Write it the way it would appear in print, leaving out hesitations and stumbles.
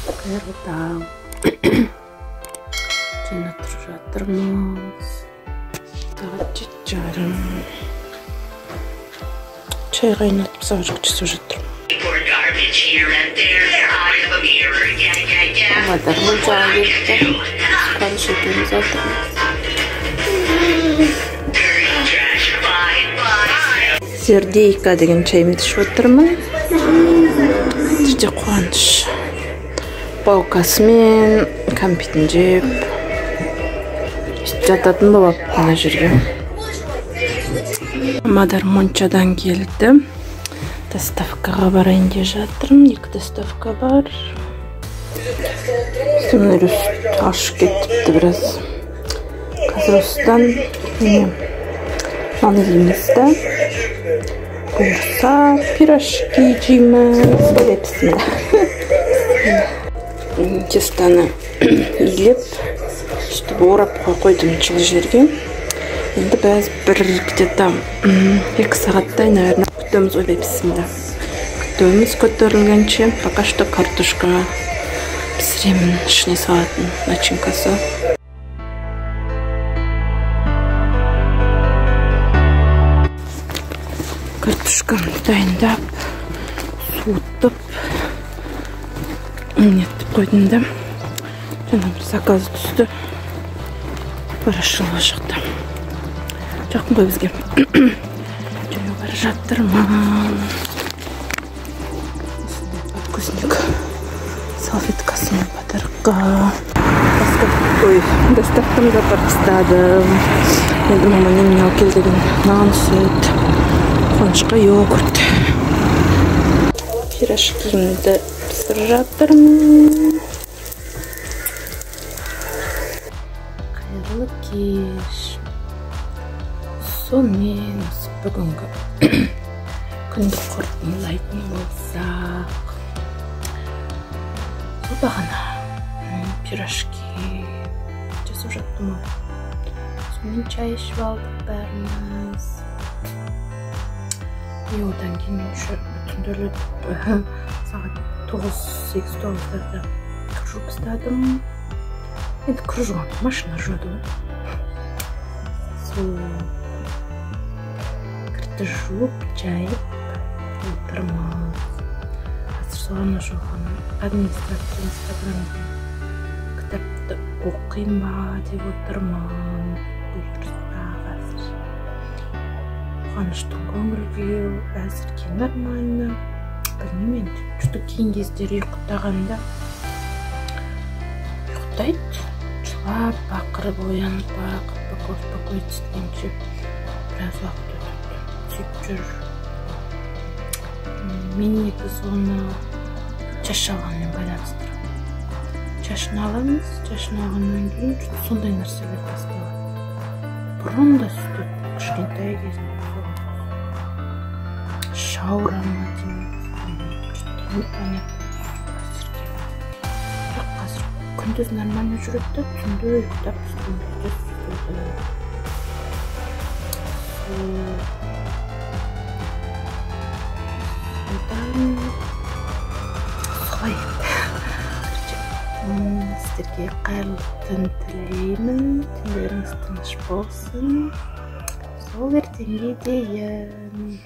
Қайырлы таң. Жана тұрып жатырмыз. Сағат 7:30. Чай қайнатып сабыршық жасап жатырмын. Авадар мультяға кетті. Сипарыш етеміз жатырмыз. Сердейка деген чайымды ішіп отырмын. Жерде қуаныш. Паукасымен кәмпитін жеп жататын болып мына жерге. Мадар Мончадан келді. Доставкаға барайын деп жатырмын. 2 доставка бар. Сонымен ашып кетіпті біраз. Қазір осыдан нан жейміз да. Бұйырса пирожки жейміз. Бісміллә. Тестаны илеп, орап қойдым жылы жерге. Енді біз где-то 2 сағаттай, наверное, күтеміз. Ой, бісміллә. Күтеміз көтерілгенше. Пока что картошка пісіремін, ішіне салатын начинкасы. Картошканы дайындап, суытып, нетіп қойдым да. Жаңа бір заказ түсті. Барашылға шықты. Жақын қой бізге. Жөне бара жатырмын. Вкусник. Салфеткасымен подарка. Доставканы да тастадым. Енді маманың не келдігін нан, сүт, қуанышқа йогурт. Пирожкимді пісіріп жатырмын. Қайырлы кеш. Сонымен бүгінгі күнді қорытындылайтын болсақ, сол бағана пирожки жасап жаттым. Сонымен чай ішіп алдық бәріміз. Одан кейін түнделіп сағат 9-8-9-ларда күржіп ұстадым. Енді күржіған машина жуады. Сол кірді жуып, жайып отырмыз. Қазір соған жоған администратор инстаграмда кітапты оқиын ба деп отырмын. Бұйырса қазір. Қуаныштың көңіл күйі әзірге нормально. Білмеймін, жүзді кейін кездері ұйықтағанда ұйықтайды. Жылап, бақырып, оянып, бақыр дегенше біраз уақыт өтіп сөйтіп жүр. Мен негізі оны шаш алғанмен байланыстырам. Шашын аламыз, шашын алғаннан кейін сондай нәрселер басталады. Бұрын да сөйтіп кішкентай кезінде шаурама деймін. Қазір күндіз нормально жүреді, түнде ұйықтап үстінде сөйтеді. Содан солай. Сіздерге қайырлы түн тілеймін. Түндеріңіз тыныш болсын. Сол ертеңге дейін.